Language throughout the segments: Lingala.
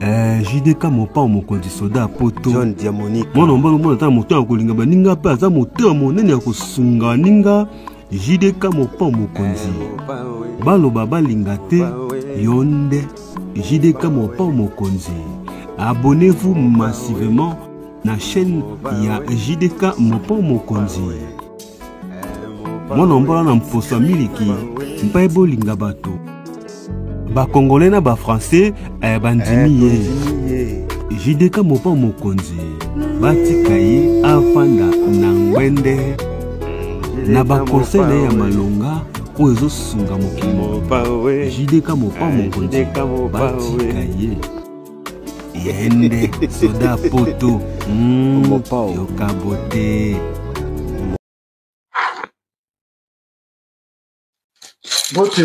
JDK mopa mokonzi soda poto John Diamonique mwana mbalo mwana ta moto akolinga baninga pe aza moto monene ya kosunga ninga JDK mopa mokonzi baloba balinga te yonde JDK mopa mokonzi. Abonnez-vous massivement na chaîne ya JDK mopa mokonzi. Mwana mbalo na mposa miliki mpa bolinga bato ba congolais na ba français bandimi JDK mopa mokonzi batika ye afanda na ngwende na ba conseil ya malonga o ezo sunga mokimo JDK mopa mokonzi batika ye yende soda poto yokabote.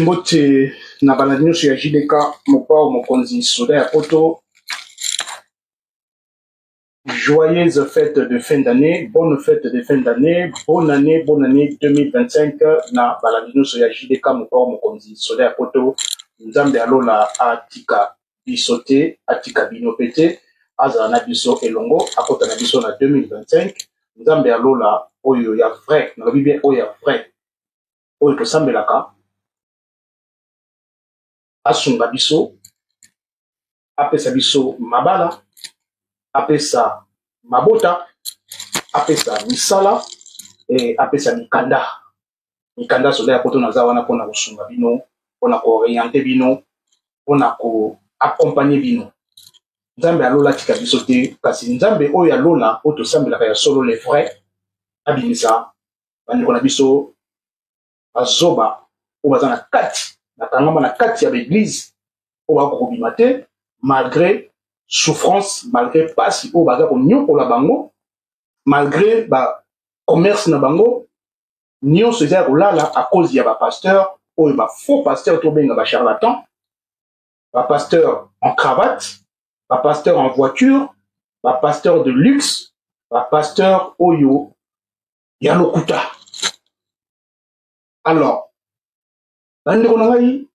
Mbote na baladino sur JDK mopa mokonzi soda ya poto. Joyeuses fêtes de fin d'année, bonne fête de fin d'année, bonne année 2025 na baladino sur JDK mopa mokonzi soda ya poto. Nzambe alola atika bisote atika binopete azala na biso elongo akota na biso na 2025. Nzambe alola oyo ya vrai na bien oyo ya vrai oyo tosambelaka asunga biso apesa biso mabala apesa mabota apesa misala apesa mikanda soda ya poto naza wana mpona kosunga bino mpona kooriente bino mpona koaccompagne bino. Nzambe alola tika biso te kasi nzambe oyo alola oyo tosambelaka ya solo le vrai abimisa bandeko na biso bazoba oyo baza na kati na kangama na kati ya l'église oyo bakokobima te malgré souffrance malgré pasi oyo baza konyokola bango malgré bacommerce na bango nyonso eza ya kolala à cause ya bapasteur oyo bafaux pasteur tobenga bacharlatan bapasteur en cravate bapasteur en voiture bapasteur de luxe bapasteur oyo ya lokuta. Alors bandeko na ngai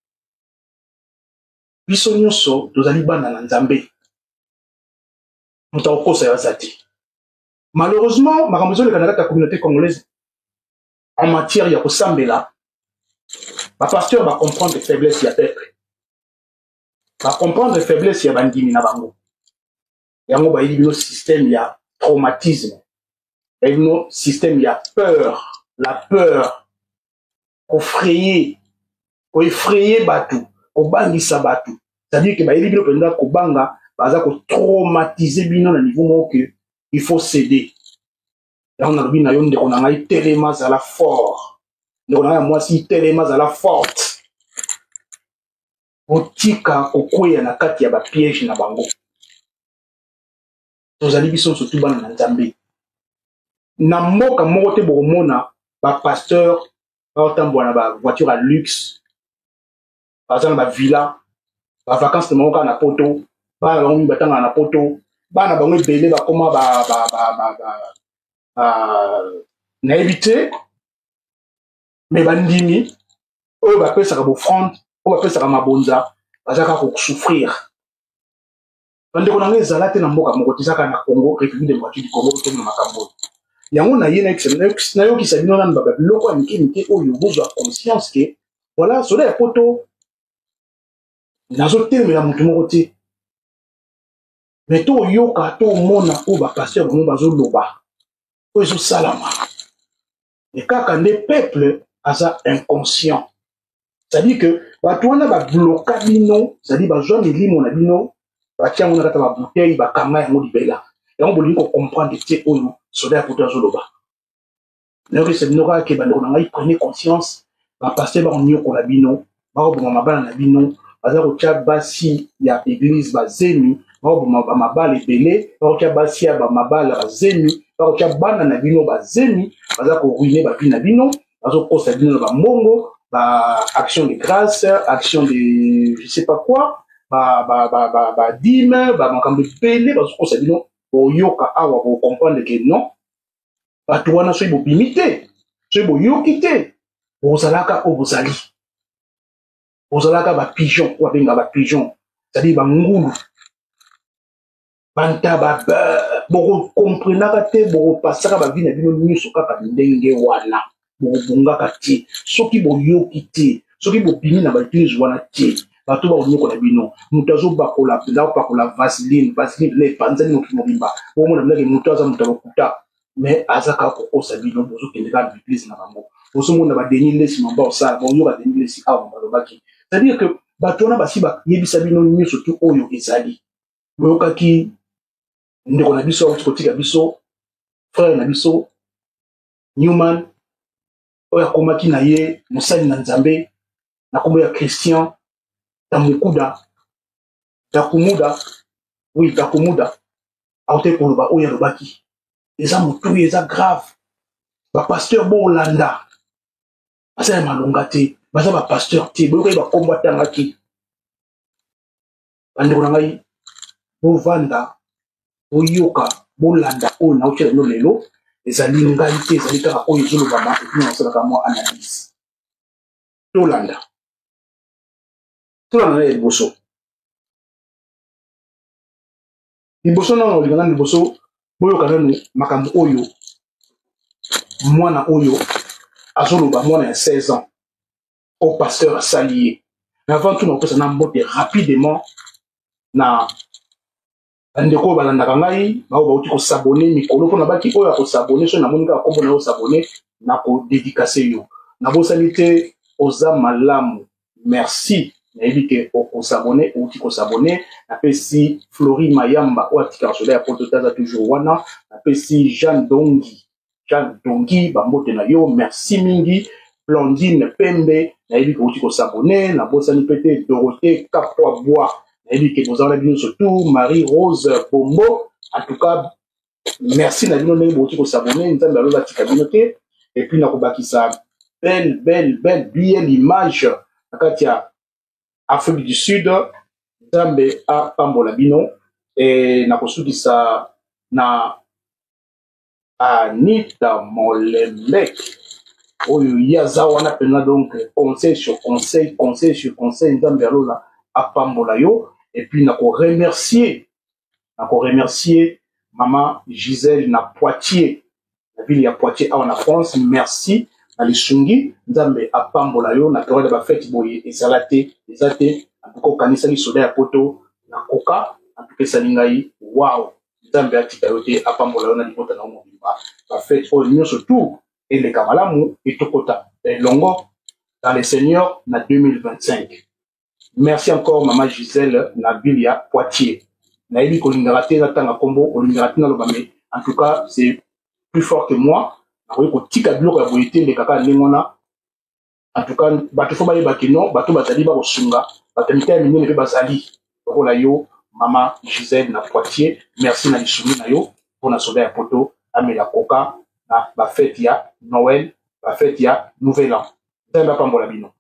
biso nyonso tozali bana na nzambe moto akokosa yaza te. Malheureusement makambo ezoleka na kati ya communauté congolaise en matière ya kosambela bapasteur bacomprendre faiblesse ya peuple bacomprendre faiblesse ya bandimi na bango yango bayebi bino système ya traumatisme bayebi bino système ya peur la peur effrayer batu kobangisa batu c'est-à-dire que bayebi bino mpenza kobanga baza kotraumatiser bino na niveau moko que il faut céder. yango nalobi na yo ndeko na ngai telema zala fort ndeko na ngai ya mwasi telema zala forte otika kokweya na kati ya bapiège na bango. Tozali biso surtout bana na nzambe na mboka moko te bokomona bapasteur baotambola na bavoiture à luxe baza na bavilla bavacances na bango kaka na poto bana bango mingi batangana na poto bana bango ebele bakoma nayebi te me bandimi oyo bapesaka bofrande oyo bapesaka mabonza baza kaka kosouffrir. Bandeko na ngai ezala te na mboka moko te ezaka na Congo République démocratique du Congo to na makambo yango na ye nayokisa bino nanu babiloko ya mike mike oyo bozwa conscience ke voilà soda ya poto nazotelemela motu moko te me to oyoka to omona oyo bapasteur bango bazoloba oyo ezosalama e kaka nde peuple aza inconscient. C'est-à-dire que bato wana babloka bino c'est-à-dire bazwa milimo na bino batia yango na kata babouteille bakanga yango libela yango bolingi kocomprendre te oyo soda ya poto azoloba nayokisa bino kaka ke bandeko na ngai prenez conscience bapasteur bakonyokola bino bakoboma mabala na bino baza kotia basi ya église bazemi bakoboma bamabala ebele bakotia basi ya bamabala bazemi bakotia bana na bino bazemi baza koruine bavi na bino bazokosa bino na bambongo action de grâce action de je sais pas quoi dîme makambo ebele bazokosa bino boyoka awa bocomprendre ke non bato wana soki bobimi te soki boyoki te bozalaka oyo bozalaka bapigeon oyo babenga bapigeon c'est-à-dire bangulu banta ba boko comprenaka te boko pasaka ba vina bino nyuso kaka ndenge wana boko bungaka te soki boyoki te soki bopimi na bautilize wana te bato baonyoko na bino moto azobakola pakola vaseline le panzani mobimba omona bilaki moto aza moto abakuta mais aza kaka kokosa bino bozokende kaka baeglise na bango bozomona badeni lesi mamba osala boyoka deni lesi awa balobaki c'est-à-dire que bato wana basi bayebisa bino nyonso tu oyo ezali boyokaki ndeko na biso auti kotika biso frère na biso Newman oyo akomaki na ye mosali na nzambe na kombo ya Christian Takumuda aute koloba oyo alobaki eza motu eza grave bapasteur bolanda baza ya malonga te baza bapasteur te boyokai bakombo atangaki bandeko na ngai bovanda boyoka bolanda oyo naotela bino lelo ezali ngai te ezali kaka oyo ezolobama epui nasalaka mwa analyse tolanda na ye liboso nano olingana liboso boyoka nanu makambo oyo mwana oyo azoloba mwana ya 16 ans au pasteur asali ye mais avant tout nakopesa na mbote rapidement na bandeko oyo balandaka ngai bao bauti kosabone mikolo mpo na baki oyo akosabone so namoni kaka kombo na yo osabone na kodedikase yo nabosani te oza malamu merci nayebi ke okosabone outi kosabone napesi Flori Mayamba oyo atikaka soda ya poto taza toujours wana napesi Jean Dongi bambote na yo merci mingi Blondine Pembe nayebi ke outi kosabone nabosani pete Dorothée Kapwa nayebi ke bozala bino surtout Marie Rose Bombo en tout cas merci na bino ndenge bouti kosabone nzambe aloba tika bino te et puis nakobakisa belle image nakati ya Afrique du Sud nzambe apambola bino et nakosukisa na Anita Molembeek oyo yaza wana pena donc conseil sur conseil nzambe alola apambola yo et puis nako remercier maman Gisèle na Poitiers la ville ya Poitiers awa na France merci na lisungi nzambe apambola yo na période ba fête boye ezalate ko kanisa ni soda ya poto na koka apesa lingai wow nzambe atika yo te apambola yo na libota na mobimba ba fête oyo nyonso tout et les kamalamu et tokota longo dans les seigneurs na 2025. Merci encore maman Gisèle na ville ya Poitiers. Naïbi kolingara te na tanga kombo olingara te na lobame. En tout cas, c'est plus fort que moi. Nakoyi ko tika biloko ya boyete le kaka ndengona. En tout cas, bato fo baye bakino, bato bazali ba kosunga, bato mita minene pe bazali. Okola yo maman Gisèle na Poitiers. Merci na lisumi na yo pour na soda ya poto amela koka na ba fête ya Noël, ba fête ya Nouvel An. Nzambe apambola bino.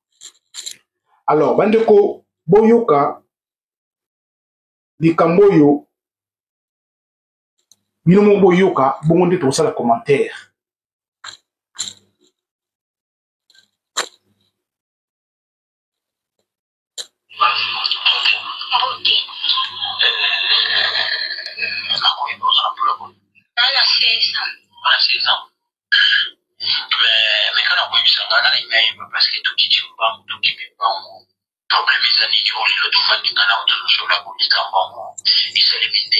Alors, bandeko boyoka likambo oyo bino mo boyoka bongo nde tosala commentaire. Parce que tout qui dit tout qui peut pas problème les années qui ont le tout fait dans la autre sur la politique en bon et c'est les mines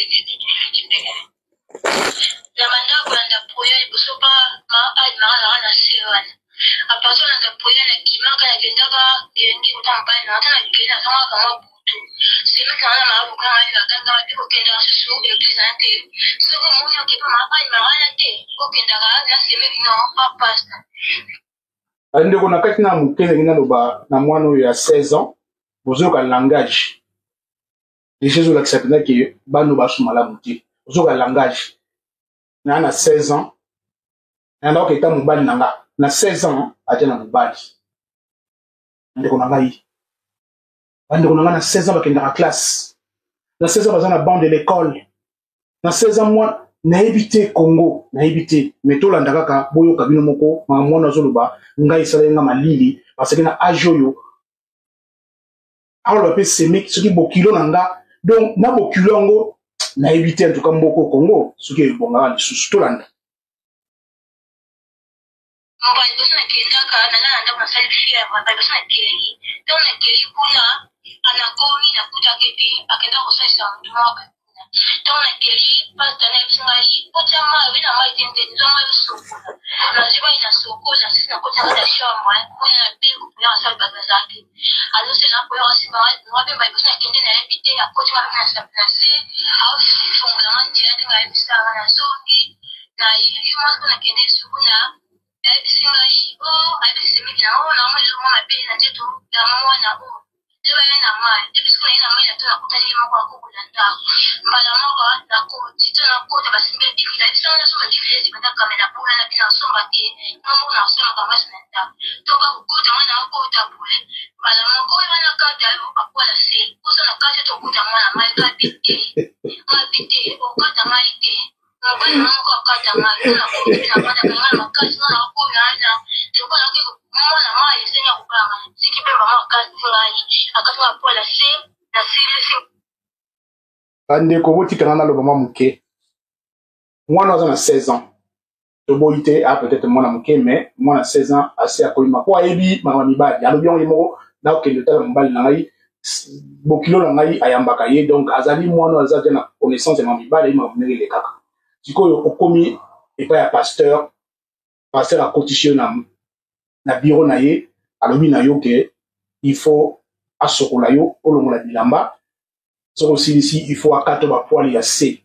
la manda kwenda poya ibusopa ma admara na sewan apato na poya na kimaka na kendaka yengi utampa na tana kena kama kama butu sema kana ma buka na kanga ko kenda susu eglizante soko munya ke ma admara na te ko kenda na sema no pasta ndeko na kati na mukele ngina loba na mwana oyo ya 16 ans bozoka langage les choses la kisapina ke bano basumala muti bozoka langage na 16 ans na ndako eta mobali nanga na 16 ans aja na mobali ndeko na ngai ndeko na na 16 ans bakenda ka classe na 16 ans bazana bande de l'école na 16 ans moi na éviter Congo na éviter mais to landa kaka boyo kabino moko ma mwana zoloba ngai sala nga malili parce que na ajoyo alors pe semi ce qui bokilo nanga donc na bokilo ngo na éviter en tout cas mboko Congo ce qui est bon là les sous tout là mobali boso nakendaka nalala ndako nasali fièvre mobali boso nakeli ntango nakeli kuna anakomi nakutaka ete akenda kosalisa motu moko ntango nakeli pasta nayebisi ngai kotya mai oye na mai te nde nzwa mai osokola nazwi mai na sokola sisi nakotya kati ya chambre kuna na be kopuya basali bato bazalaki azosela koya basima ngabe mbai boso nakende nayebi te akoti ngabe na se aofungolanga nzela te ngayebisanga nazongi na yeli mwasi mpo nakende suku na ayebisi ngai o ayebisi mingi na o nango lelo mwa mabe na nzeto ya mwana o lelo ye na mai ebisi kuna ye na mai na to nakutani ye moko akokola ndako mbala moko nakoti to nakota basimbe bikila ebisi ngo nasomba bikila ezibanda kamena pula na bina nasomba te ngambo nasomaka mwasi na ndako toka kokota mwana akota bule mbala moko oyo wana kati ayo akwala se kosa na kati tokuta mwana mai kapi te kapi te okata mai te mobali moko akata mai na kokota mwana kanga makasi mwana akoyo ana tokola ke mwana mai esenya kokanga siki pe mama akati ngai akati nga pola se na sile bandeko botikanga naloba mwa moke mwana aza na 16 ans toboyi te a peut-être mwana moke mais mwana 16 ans asi akoyima po ayebi makambo ya mibali alobi yango ye moko nakokende otala mobali na ngai bokilo na ngai ayambaka ye donc azali mwana aza te na connaissance ya mibali ayi makambo ndenge elekaka sikoyo okomi epai ya pasteur akotisi yo na biro na ye alobi na yo ke il faut asokola yo olongola bilamba soki osilisi il faut akata bapoale ya se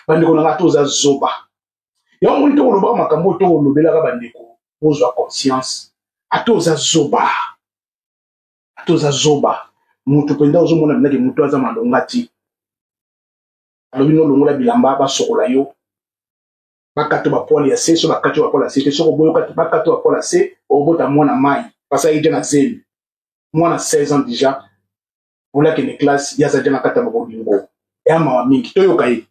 bandeko na nga toza zoba yango moni tokolobaka makambo oyo tokolobelaka bandeko ozwa conscience atoza zoba moto mpenza ozomona binaki moto aza malonga ti alobi nolongola bilamba basokola yo bakata bapoale ya se so bakati bapoale ya se te soko boyoka bakata bapoale ya se obota mwana mai pasa ye na zemi mwana 16 ans déjà olaki ne classe yaza te na kata bakolingo ya mawa mingi toyoka ye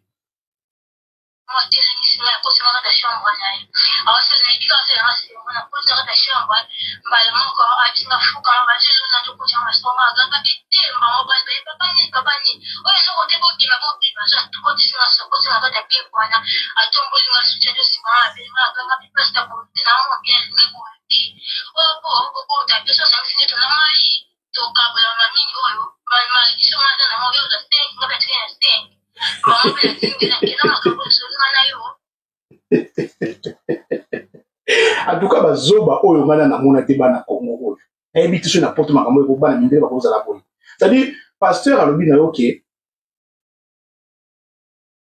en tout cas bazoba oyo ngana namona te bana Congo oyo ayebi te so na porte makambo oyo bana mindele bakozala boye c'est-à-dire pasteur alobi na yo ke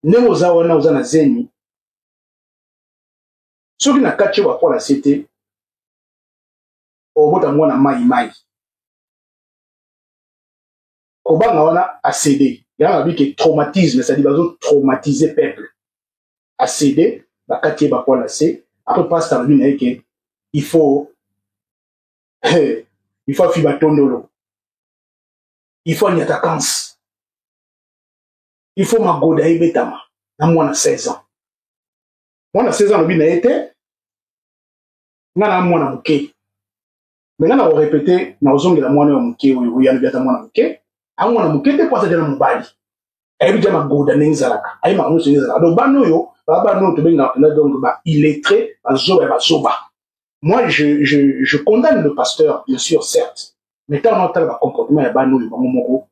ndenge oza wana oza na zemi soki na kati oyo bapola se te obota mwana mai kobanga wana acd yango abi ke traumatisme c'est-à-dire bazo-traumatiser peuple acd bakati ye bapola se après pasteur alobi na ye ke il faut afi batondolo il faut anyatakansi il faut magoda ebetama na mwana 16 ans mwana 16 ans alobi na ye te nga na mwana moke me nga na korepete na ozongela mwana ya moke oyo oyo alobi ata mwana moke amwana moke te mpo aza te na mobali ayebi te magoda ndenge ezalaka ayebi makambo nyonso ndenge ezalaka donc bana oyo bana oyo tobengaka mpenza donc baillettré bazoba ya bazoba. Moi je condamne le pasteur bien sûr certes mais tant on entend le comportement ya bana oyo bango moko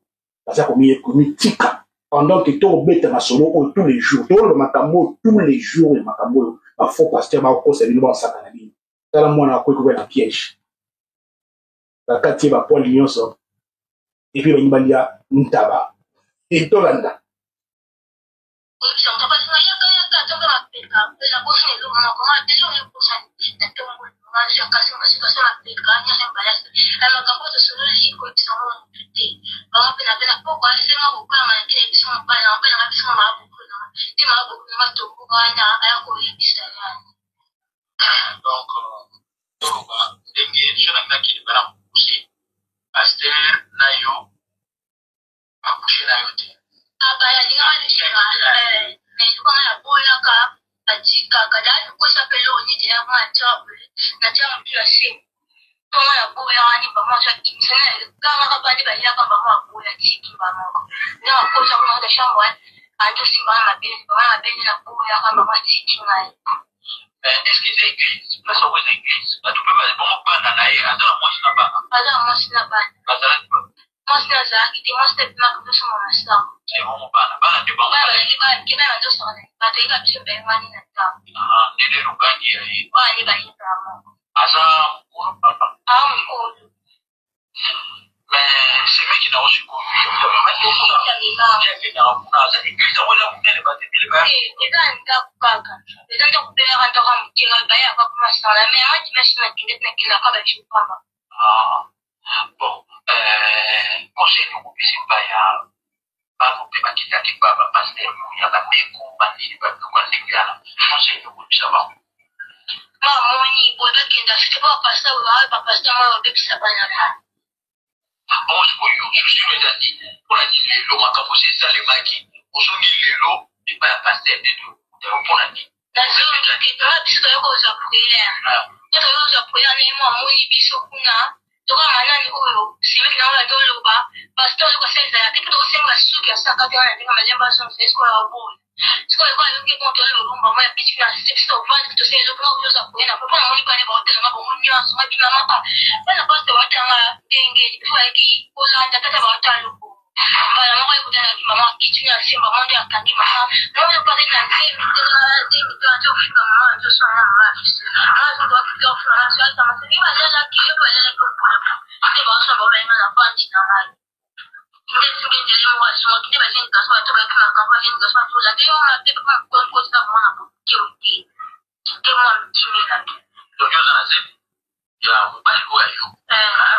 baza komitika pendant que tobeta masolo oyo tous les jours tolo makambo tous les jours ya makambo oyo bafaux pasteur bakokosa bino basakana bino tala mwana akoki koba na piège bakati bapoali nyonso epuis banyibali ya ntaba etolanda sikimba moko ndio akoza kuna hata shamba ando simba na mabeni na kuya kama matiki ngai est-ce que c'est église pas ça c'est église tu peux pas bon pas na nae azala moi na ba moi na za ite moi step na ko so mona sa c'est bon ba de bon ba ki ba ndo so ba te ka tshebe ngani na ta ni le lukangi ai ba ni ba ni ta mo asa ko papa ko mais c'est mec qui n'a reçu quoi bon conseil de groupe c'est pas ya pas groupe pas qui t'a pas pasteur il y a pas des groupes pas ni pas quoi c'est là conseil de groupe ça va moni bodo kenda c'est pas pasteur ou pas pasteur moi au ça va là bon je suis les amis pour la dire le ma capoche ça les maki on sont les lots et pas pasteur de tout pour la dire dans ce que tu dois biso yo za prière to yo za prière ni mo moni biso kuna toka manani oyo simeki na wala toloba pastor ko senza ya kitu to senga suki ya saka tena ndika majamba son fesko ya boy siko kwa yo ke konto le bomba mo ya pichi na sexto van to senza ko yo za prière na papa moni bane ba hotel na bo moni aso ma bina mata bana pastor watanga denge tuwa ki olanda tata ba hotel ko bana mo ko tana ki mama kichi na simba mo ya kangi mama mo yo pa de na denge to ajo fika mama ajo so na mama ajo to ko fara so ta ma se ni ba la ki yo ba la ko ne ba so ba na na panchi na mai nde singe ndele mo aso ki ba jeni ka so to ba ka ka ba jeni ka so to la de yo ma te ko sa mo na ko ki o ti ke mo ti mi na to yo na se ya mo ba ko ayo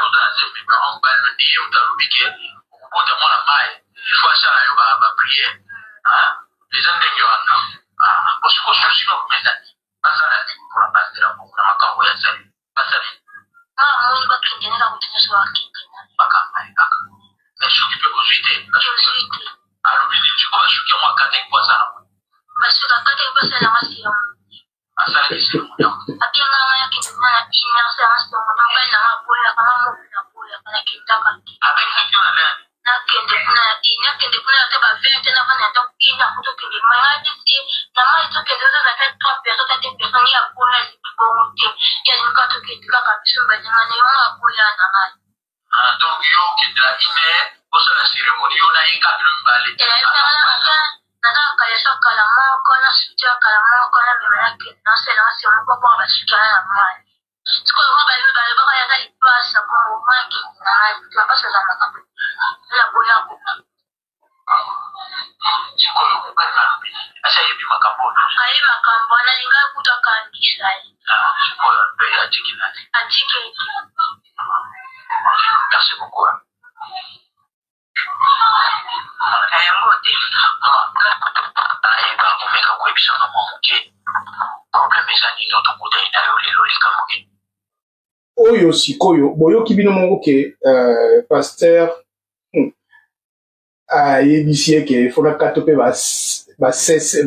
o da se mi ba on ba no di yo ta rubike ko ta mo na mai il faut ça yo ba prier les gens de yo na parce que je suis pas message pas ça la pour la passer la pour la ka ya ça pas ça moi ba kingene na kutia so akingene baka mai baka mais je suis peu consulté alors il dit quoi je suis moi kate kwa sana parce que kate kwa sana masi yo asa ni si mo akinga ya kinga na inya sa masi mo na ba na mapoya kama mo na poya kana kitaka avec ça qui on a na kende kuna ta ba vente na bana ta kina kuto kende mai disi na mai to kende za ta to peso ta te peso ni apoya ko muti ya ni ka to kende ka biso ba ni mane yo apoya na ngai donc yo kende la ine ko sa la cérémonie yo na ika drumbali na ka ya saka la mo ko na suja kala mo ko na me na kende na se na se mo ko ba suja na mai ko ba ba ya ta ipasa ko mo ma ki na ta ba sa na ka la boya ko chikolo kubana asa yibi makambo ayi makambo na linga kutaka ndisa chikolo pe atikina atike merci beaucoup ngote ayiba umeka kwebisa ngamoke problème ezani noto kuta inayo lelo likamoke oyo sikoyo boyoki bino moko ke pasteur ayebisi eke fona kata mpe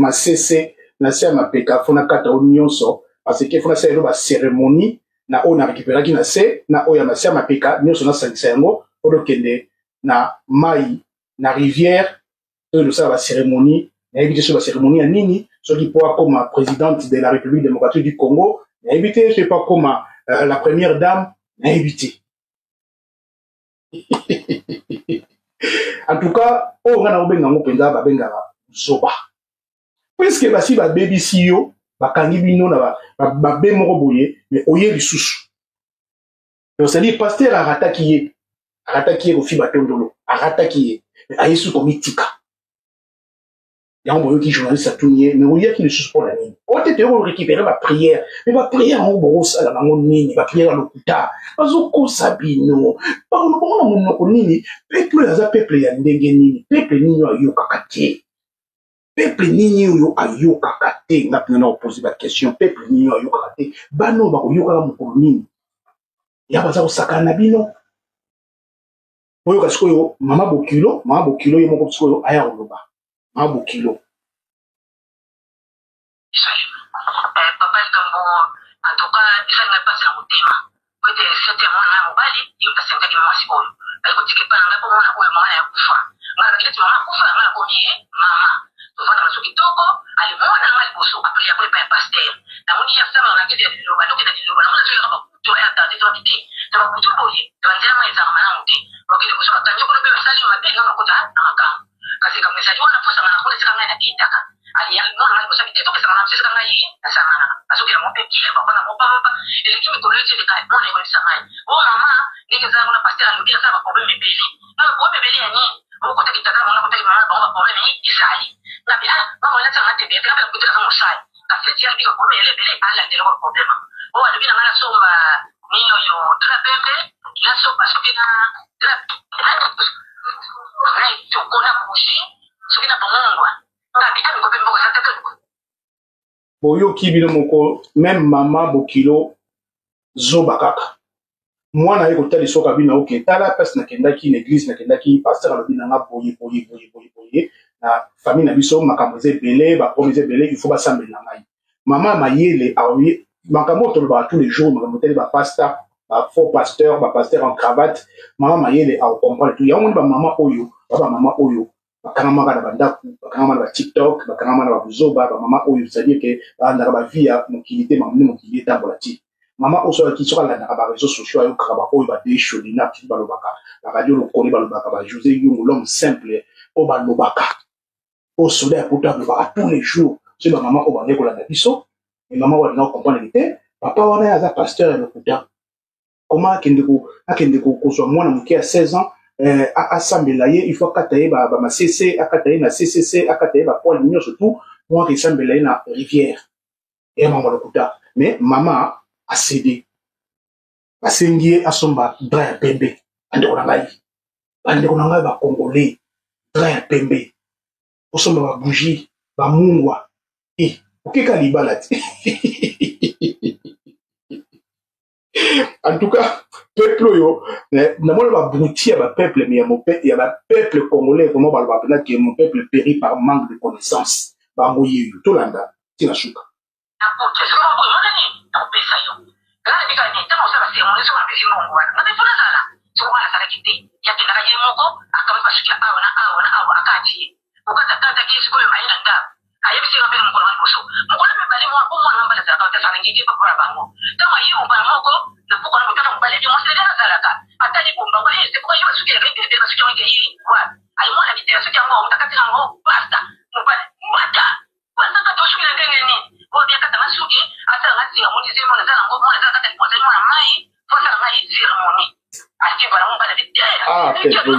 masese na se ya mapeka fona kata o nyonso parce que fona salelo bacérémonie na oyo na récupéraki na se na oyo ya mase ya mapeka nyonso nasangisa yango mpona okende na mai na rivière oyo losala bacérémonie nayebi te so bacérémonie ya nini soki mpo akoma présidente de la République démocratique du Congo nayebi te soki mpo akoma la première dame nayebi te en tout cas oyo nga na obenga yango mpenza babengaka zoba puiske basi babebisi yo bakangi bino na babe moko boye mais oye lisusu donc c'est-à-dire pasteur arataki ye kofi batondolo arataki ye mais ayesu komitika yango boyoki journaliste atuni ye mais oyaki lisusu mpo na nini ote te yoko récupérer baprière mais baprière yango bokosala bango nini baprière ya lokuta bazokosa bino bongo na monoko nini peuple oyo aza peuple ya ndenge nini peuple nini oyo ayokaka te peuple nini oyo ayokaka te nga mpena na opose baquestion peuple nini oyo ayokaka te bana oyo bakoyokaka mokolo nini ya baza kosakana na bino oyoka sikoyo mama bokilo ye moko sikoyo aya koloba mama bokilo papa likambo atoka esanga pasi na motema kote sete ya mwana ya mobali yo pasengaki mwasi oyo alikotiki pana nga mpo mwana oyo mwana ya kufa la commune, maman. Tu vois, dans le kitoko, allez, moi, dans le bosso, après, il y a pas un pasteur. Dans mon hier, ça m'a dit, le bateau qui a dit, le bateau, tu vas tu vas attendre, tu vas dire, tu vas tout bouger, tu vas dire, mais ça m'a monté. Ok, le bosso, quand tu as le message, il m'a dit, non, on va dans camp. Parce que le message, on a posé dans la police, quand même, qui est allez, non, on a posé, tu sais, ça m'a dit, ça m'a dit, ça m'a dit, parce que mon petit, papa, mon papa, et tu me connais, tu es là, on est comme ça, oh, maman, les gens, on a passé à l'oublier, ça va problème, mais bébé. Non, le problème, bébé, il y a on côté qui t'a on a côté maman on va problème il s'allie na bien maman là ça m'a tébé quand même côté là mon sai parce que tiens bien comme elle est à la de leur problème oh elle vient na somba ni yo trapembe la sopa sokina trap ai tu kona bushi sokina bongo na bita ko pembo ko sata ko boyo kibino moko même mama bokilo zoba kaka mwana ye kotali soka bina oke tala place nakendaki na église nakendaki pasteur alobi nanga boye na famille na biso makambo eza ebele bapromi eza ebele il faut basambela ngai mama mayele aoye makambo tolobaka tous les jours makambo tali bapasteur bafaux pasteur bapasteur en cravate mama mayele aocomprendre tout yango moni bamama oyo bamama oyo bakangamaka na bandaku bakangamaka na batiktok bakangamaka na babuzoba bamama oyo c'est-à-dire ke balandaka bavie ya mokili te mamoni mokili etambola ti mama osola ki soka landaka ba réseaux sociaux ayo kaka ba oyo ba décholi na ti balobaka ba radio lokoli balobaka ba José Yungu l'homme simple o balobaka o soda ya poto ba tous les jours c'est ba mama o ba ngeko landa biso et mama wa na comprendre que papa wana ya za pasteur ya lokuta comment akende ko so mwana muke ya 16 ans asambela ye il faut akataye ba masese akataye na CCC akataye ba Paul Mignon surtout moi qui sambela ye na rivière et mama lokuta mais mama a cédé. Asengie asomba dra ya pembe. Andeko na ngai ba congolais dra ya pembe. Osomba ba bougie, ba mungwa. Okeka libala ti. En tout cas, peuple yo, na mona ba boutia ba peuple mais ya ba peuple congolais comment ba ba que mon peuple périt par manque de connaissances. Ba moyi yo to landa ti na shuka. Ah, quel beau,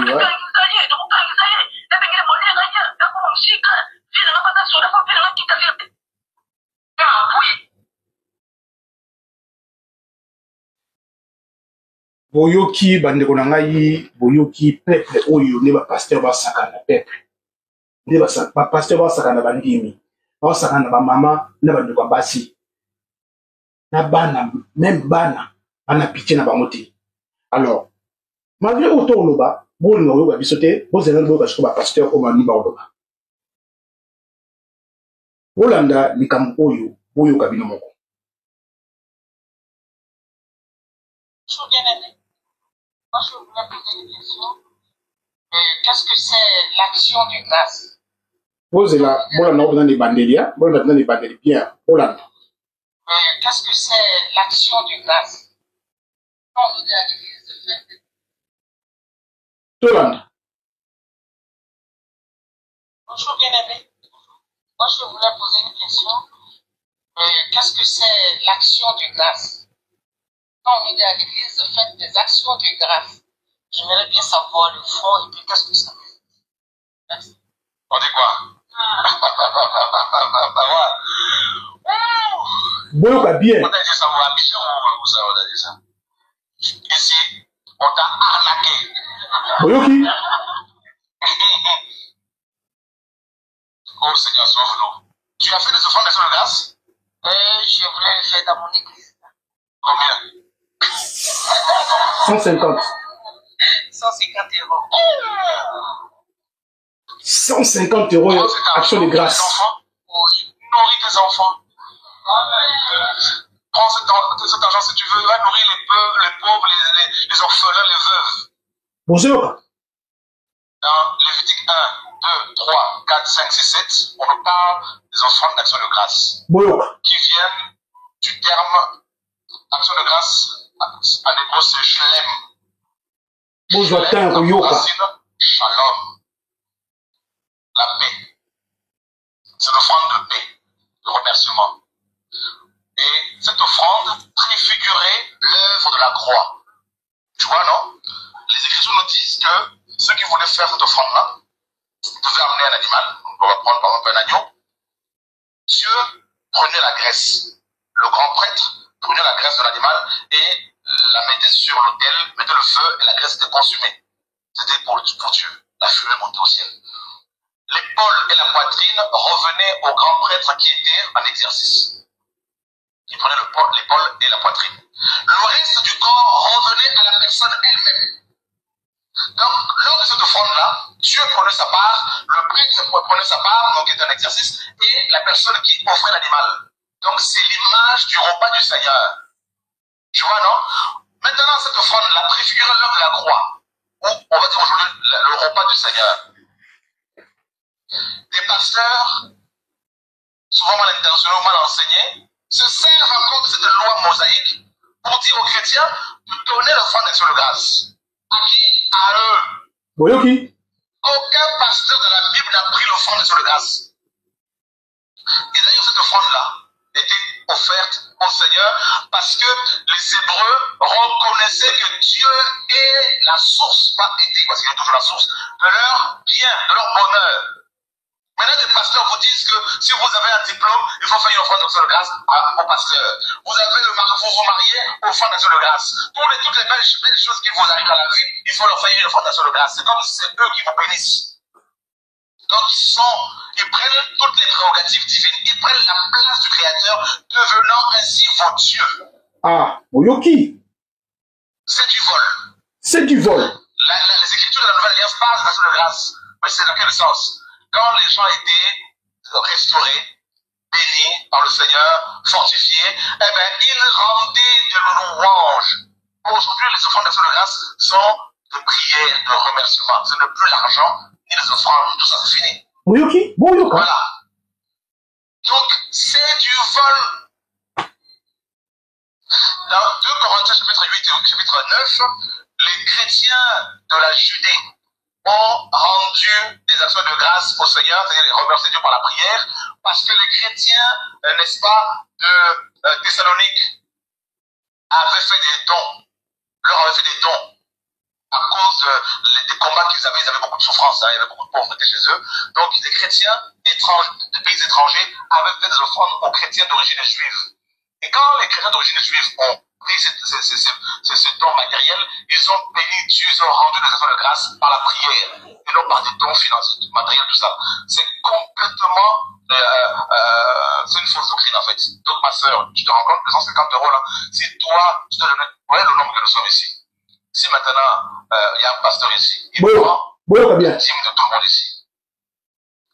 boyoki bandeko na ngai boyoki peuple oyo ne ba pasteur ba saka na peuple ne ba pasteur ba saka na bandimi ba saka na ba mama na bandeko basi na bana même bana ana pitié na bango te alors malgré auto loba bolinga oyo ba bisote bozela bo ba ba pasteur o mani ba loba Olanda likambo oyo boyo kabino moko. Moi, je voulais poser une question. Qu'est-ce que c'est l'action de grâce? Posez-la. Bolanda, on a des bandeliers. Bolanda, on a des bandeliers. Bien. Bolanda. Qu'est-ce que c'est l'action de grâce? Quand on est à l'église de fête. Bolanda. Bonjour, bien-aimé. Moi, je voulais poser une question. Qu'est-ce que c'est l'action de grâce? Quand on est à l'église, faites des actions de grâce. J'aimerais bien savoir le fond et puis qu'est-ce que ça fait. Merci. On dit quoi? Bon, bien. On a dit ça, on a mission, on a dit ça. Ici, on t'a arnaqué. Boyoki. Oh Seigneur, sauve-nous. Tu as fait des offrandes d'actions de grâce? Je voulais le faire dans mon église. Combien? 150. 150 euros. 150 euros action de grâce. Oui, nourris tes enfants. Prends cet argent si tu veux, va nourrir les pauvres, les orphelins, les veuves. Bonjour. Dans Lévitique 1. 2, 3, 4, 5, 6, 7, on nous parle des offrandes d'action de grâce qui viennent du terme action de grâce. En hébreu, c'est shalem. Shalom. La paix. C'est l'offrande de paix, de remerciement. Et cette offrande préfigurait l'œuvre de la croix. Tu vois, non? Les Écritures nous disent que ceux qui voulaient faire cette offrande-là devaient amener un animal. On va prendre par exemple un agneau. Dieu prenait la graisse. Le grand prêtre prenait la graisse de l'animal et la mettait sur l'autel, mettait le feu et la graisse était consumée. C'était pour Dieu. La fumée montait au ciel. L'épaule et la poitrine revenaient au grand prêtre qui était en exercice. Il prenait l'épaule et la poitrine. Le reste du corps revenait à la personne elle-même. Donc, lors de cette offrande-là, Dieu prenait sa part, le prêtre prenait sa part, donc il était en exercice, et la personne qui offrait l'animal. Donc, c'est l'image du repas du Seigneur. Tu vois, non? Maintenant, cette offrande-là préfigure l'œuvre de la croix, ou on va dire aujourd'hui le repas du Seigneur. Des pasteurs, souvent mal intentionnés ou mal enseignés, se servent encore de cette loi mosaïque pour dire aux chrétiens de donner l'offrande d'action de grâce. À qui? À eux. Boyoki. Aucun pasteur de la Bible n'a pris l'offrande d'action de grâce. Et d'ailleurs, cette offrande-là était offerte au Seigneur parce que les Hébreux reconnaissaient que Dieu est la source, pas était, parce qu'il est toujours la source, de leur bien, de leur bonheur. Maintenant, les pasteurs vous disent que si vous avez un diplôme, il faut faire une offrande d'action de grâce au pasteur. Vous avez vous vous mariez, offrande d'action de grâce. Toutes les belles choses qui vous arrivent dans la vie, il faut leur faire une offrande d'action de grâce. C'est comme c'est eux qui vous bénissent. Donc, ils prennent toutes les prérogatives divines, ils prennent la place du Créateur, devenant ainsi vos dieux. Ah, Boyoki. C'est du vol. C'est du vol. Les Écritures de la Nouvelle Alliance parlent d'action de grâce. Mais c'est dans quel sens? Quand les gens étaient restaurés, bénis par le Seigneur, fortifiés, eh bien, ils rendaient de louanges. Aujourd'hui, les offrandes d'action de grâce sont de prières, de remerciements. Ce n'est plus l'argent, ni les offrandes, tout ça, c'est fini. Boyoki, Boyoka. Voilà. Donc, c'est du vol. Dans 2 Corinthiens, chapitre 8 et chapitre 9, les chrétiens de la Judée ont rendu des actions de grâce au Seigneur, c'est-à-dire remercier Dieu par la prière, parce que les chrétiens, n'est-ce pas, de Thessalonique avaient fait des dons, leur avaient fait des dons, à cause des combats qu'ils avaient, ils avaient beaucoup de souffrance, il y avait beaucoup de pauvreté chez eux. Donc des chrétiens étrangers, des pays étrangers, avaient fait des offrandes aux chrétiens d'origine juive. Et quand les chrétiens d'origine juive ont pris ce don matériel, ils ont béni Dieu, ils ont rendu des actions de grâce par la prière, et non par des dons financiers, matériels, tout ça. C'est complètement, c'est une fausse doctrine en fait. Donc ma soeur, tu te rends compte que 150 € là, si toi, tu te donnes, vous voyez le nombre que nous sommes ici. Si maintenant, il y a un pasteur ici, il prend la dîme de tout le monde ici.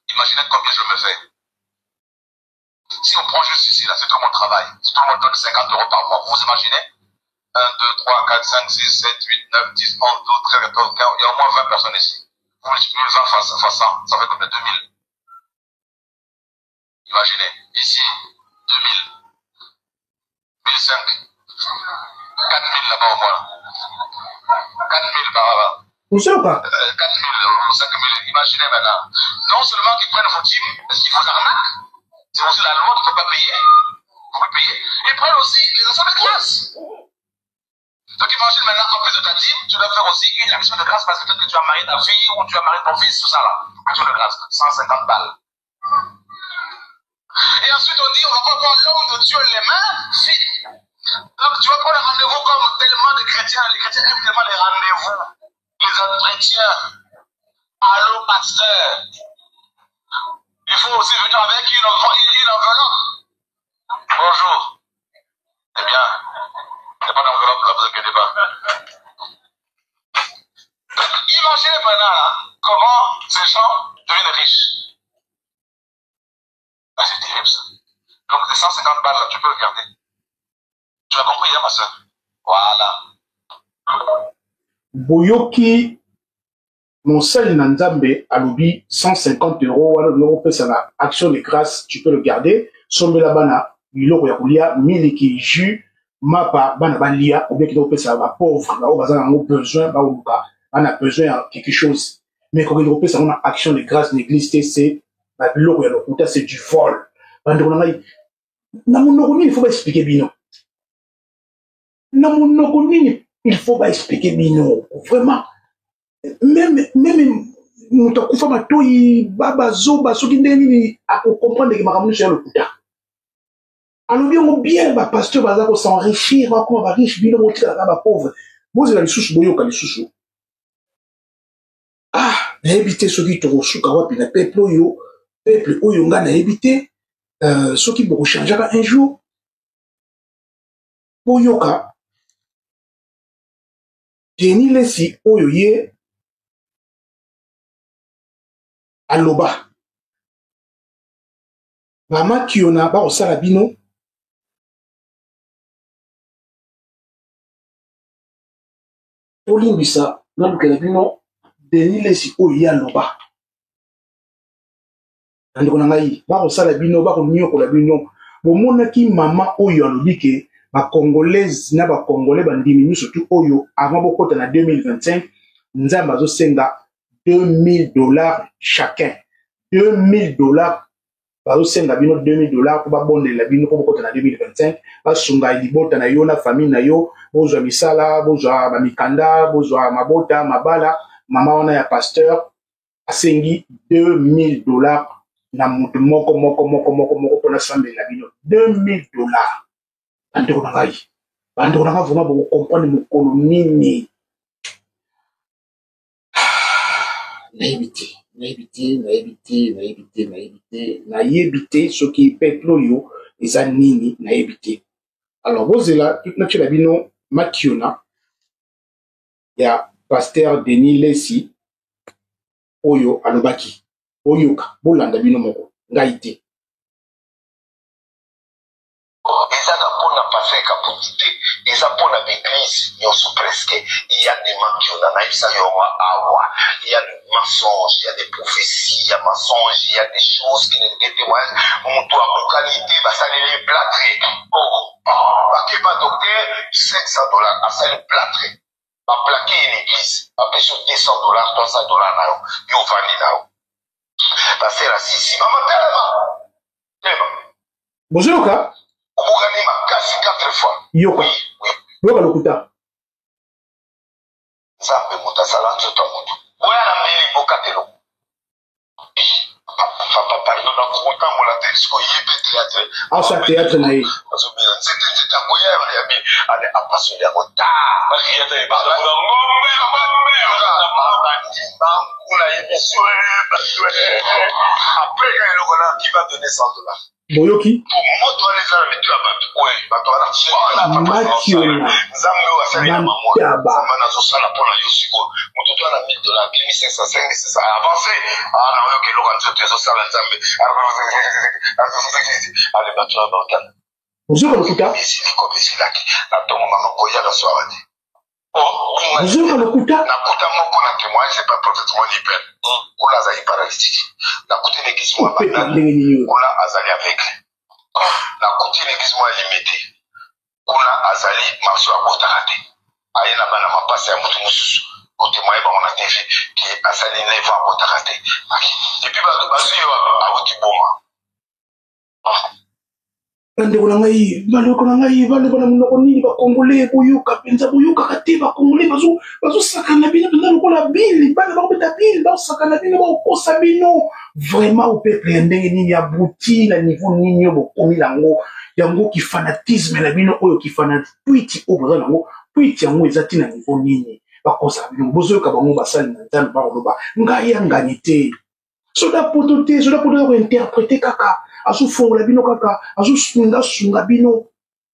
Imaginez combien je me fais. Si on prend juste ici, là, c'est tout le monde travaille. Si tout le monde donne 50 € par mois, vous imaginez 1, 2, 3, 4, 5, 6, 7, 8, 9, 10, 11, 12, 13, 14, 15, il y a au moins 20 personnes ici. Vous multipliez 20 fois 100, ça fait combien? 2000. Imaginez, ici, 2000. 1005. 4000 là-bas au moins. 4000 par-là. Vous savez pas? 4000 ou 5000, imaginez maintenant. Non seulement qu'ils prennent vos dîmes, parce qu'ils vous arnaquent, c'est aussi la loi qu'il ne faut pas payer. Vous pouvez payer. Ils prennent aussi les actions de grâce. Donc imagine maintenant, en plus de ta dîme, tu dois faire aussi une action de grâce parce que peut-être que tu as marié ta fille ou tu as marié ton fils, tout ça là. Action de grâce, 150 balles. Et ensuite on dit, on va pas voir l'homme de Dieu les mains vides. Donc tu vas prendre un rendez-vous comme tellement de chrétiens, les chrétiens aiment tellement les rendez-vous, les entretiens. Allô pasteur. Il faut aussi venir avec une enveloppe. Bonjour. Eh bien, il n'y a pas d'enveloppe là, vous inquiétez pas. Imaginez maintenant là, comment ces gens deviennent riches. Ah, c'est terrible ça. Donc les 150 balles là, tu peux regarder. Tu as compris, hein, ma soeur? Voilà. Boyoki, mon sel Nzambe a lobby 150 €, alors nous ça na action de grâce, tu peux le garder. Sombe la bana, biloko ya kulia, miliki jus, mapa bana balia, ou bien qui doit ça va pauvre, là où bazan a besoin, ba uka, on a besoin de quelque chose. Mais quand on ça on a action de grâce l'église c'est ba biloko ya lokuta, c'est du vol. Bande on a na monoko il faut pas expliquer bino. Na monoko il faut pas expliquer bino. Vraiment même mutakufa matoi baba zoba soki ndeni a comprendre que makamu sur le kuta. Alors bien ba pasteur baza ko s'enrichir ba ko ba riche bino motika ba pauvre. Vous la lisusu boyo ka lisusu. Ah, na éviter soki to suka wapi na peuple oyo nga na éviter soki boko changer un jour. Boyoka Denis Lesi oyo ye aloba mama kiona ba osala bino olimbisa na lukela bino Denis Lesi oyo ye aloba ndeko na ngai ba osala bino ba konyokola bino bomonaki mama oyo alobi ke ba congolaise na ba congolais bandimi surtout oyo avant bokota na 2025 nzamba azosenga $2000 chacun. $2000. Bazosenga bino $2000 pour babondela bino pour bokota na 2025. Basunga libota na yo na famille na yo, bozwa misala, bozwa ba mikanda, bozwa mabota, mabala, mama wana ya pasteur asengi $2000 na mutu moko pona sambela bino $2000. Bandeko na ngai. Bandeko na ngai vraiment boko comprendre mokolo nini. Naïbité, ce qui est pétrole, les anini, naïbité. Alors, vous êtes là, tu l'as vu, Mathiona, il y a pasteur Denis Lesi, Oyo, Alobaki, Oyoka, Bolanda, Bino Moko, Gaïté. Ils apprennent à l'église, ils sont presque, il y a des mentions, il y a des mensonges, il y a des prophéties, il y a des mensonges, il y a des choses qui ne témoignent. On doit en qualité, ça les plâtrer. Parce que ma docteur, $500, ça les plâtrer. Va plaquer une église, va payer sur $200, $300, ils ont vendu là. Parce que là, si, maman, tellement. Bonjour, Yoka. On va gagner ma casse 4 fois. Yoka. Oui. Yoka Lokuta. Zambe mutasala nzoto mutu. Oya na mbili bokatelo. Pardon, na kukuta mola tesko yipe théâtre. Ah, ça théâtre na yi. Parce que c'était koya ya mi ale apasoli ya kota. Bali ya te ba ngombe. Kuna yebiso. Après quand il a qui va donner $100. Boyoki. Pour moto les armes tu abatu. Ouais, bato ala chona Mathiona. Zambe wa sali ya mamu. Zamba na zosala pona yosiko. Moto to ala $1000, $2500, c'est ça avancé. Ah na yo ke lokanzo tezo sala Zambe. Ale bato abata. Bonjour Lokuta. Bisili ko bisilaki. Na tongo mama koya la soirée. Bonjour Lokuta. Nakuta moko na témoin, c'est pas prophètement hyper. Kola azali paralytique. Nakuta l'église moi banane. Kola azali aveugle. Nakuta l'église moi limité. Kola azali marché à botarate. Ayena bana mapasa ya mutu mususu. Côté moi ba on a TV qui azali neva à botarate. Et puis bazu yo awuti boma. Bandeko na ngai bana munoko nini ba congolais boyoka penza boyoka kate ba congolais bazo sakana bino penza lokola bili bana ba kobeta bili ba sakana bino ba kosa bino vraiment au peuple ndenge nini abouti na niveau nini bokomi lango yango ki fanatisme na bino oyo ki fanatique o baza nango tweet yango ezati na niveau nini ba kosa bino bozoyoka bango basali na nzambe ba koloba ngai ya ngani te soda poto ko interpréter kaka azu fongola bino kaka azu sunga bino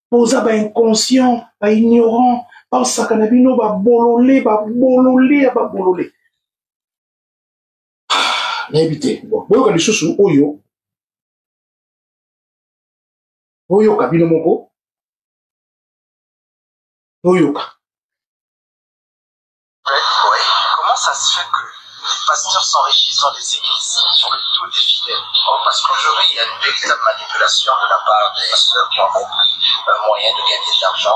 poza ba inconscient ba ignorant ba sakana bino ba bololé na éviter bon boyoka lisusu oyo kabino moko oyoka. Oui, comment ça se fait que les pasteurs s'enrichissent dans les églises sur le dos des fidèles. Parce qu'aujourd'hui, il y a une véritable manipulation de la part des pasteurs qui ont compris un moyen de gagner de l'argent.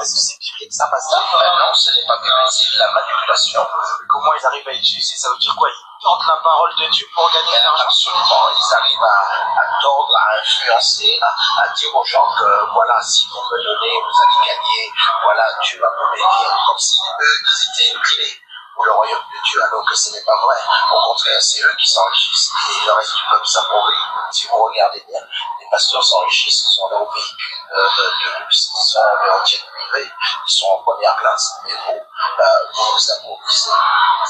Est-ce que c'est biblique ça, pasteur? Non, ce n'est pas biblique, c'est de la manipulation. Comment ils arrivent à utiliser ça? Veut dire quoi? Ils tordent la parole de Dieu pour gagner de l'argent? Absolument, ils arrivent à tordre, à influencer, à dire aux gens que voilà, si vous me donnez, vous allez gagner, voilà, Dieu va vous bénir, comme si eux, ils étaient une clé pour le royaume de Dieu, alors que ce n'est pas vrai. Au contraire, c'est eux qui s'enrichissent et le reste du peuple s'appauvrit. Si vous regardez bien, les pasteurs s'enrichissent, ils sont dans le véhicule de luxe, ils sont dans leur jet privé, ils sont en première classe, et vous vous appauvrissez.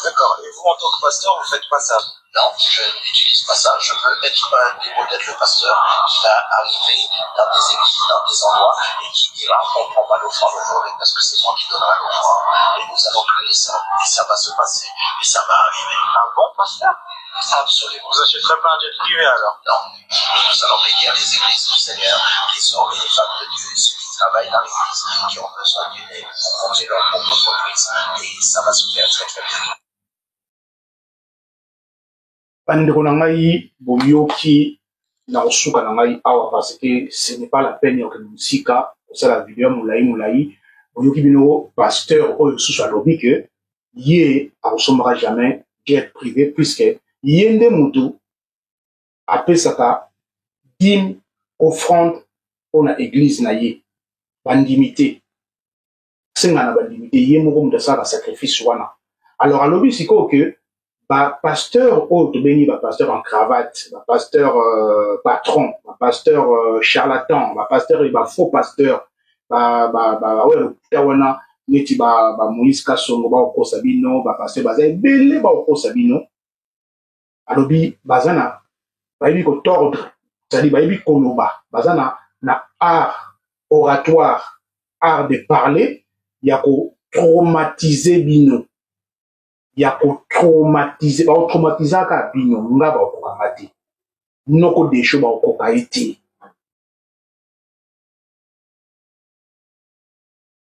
D'accord, et vous en tant que pasteur, vous ne faites pas ça? Non, je n'utilise pas ça. Je veux être peut-être le pasteur qui va arriver dans des églises, dans des endroits, et qui dira on ne prend pas l'offrande aujourd'hui parce que c'est moi qui donnerai l'offrande. Et nous allons créer ça, et ça va se passer, et ça va arriver. Un bon pasteur? Absolument. Vous n'achèterez pas un jet privé alors? Non. Nous allons bénir les églises du Seigneur, les hommes et les femmes de Dieu, et ceux qui travaillent dans l'église, qui ont besoin d'une aide pour conduire leur propre entreprise. Et ça va se faire très très bien. Bandeko na ngai boyoki na kosuka na ngai awa parce que ce n'est pas la peine ya kokende mosika kosala video ya molai boyoki bino pasteur oyo susu alobi ke ye akosombaka jamais jet privé puisque ye nde motu apesaka dîme offrande mpona église na ye bandimi te asenga na bandimi te ye moko moto asalaka sacrifice wana alors alobi sikoyo ke pasteur tobengi pasteur en cravate, pasteur patron, pasteur charlatan, pasteur et faux pasteur, wana neti Moïse Kasongo okosa bino, pasteur baza ebele okosa bino. Alobi bazana bayebi ko tordre, c'est-à-dire bayebi koloba, bazana na art oratoire, art de parler, ya ko traumatiser bino. Ya ko traumatiser ka bino nga ba ko kamati noko desho ba ko kaiti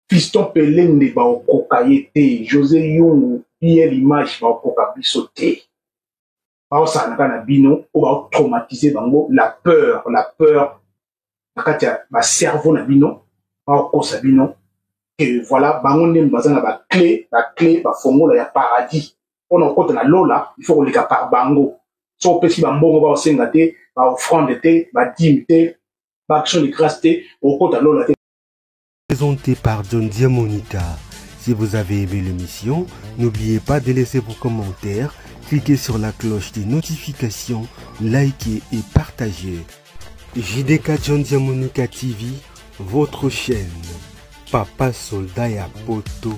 Fiston Pelende ba ko kaiti José Yungu Pierre Image ba ko kabisote ba sana kana bino o ba traumatiser bango la peur nakata ba cerveau na bino ba ko sa bino. Et voilà, bangonde bazana ba clé ba fongola ya paradis. On en compte na lola, il faut que les gars par bango. So pesi ba mbongo ba osenga te, ba offrande te, ba dîme te, ba action de grâce te, on compte na lola te. Présenté par John Diamonica. Si vous avez aimé l'émission, n'oubliez pas de laisser vos commentaires, cliquez sur la cloche des notifications, likez et partagez. JDK John Diamonica TV, votre chaîne. Papa Soldat ya Poto.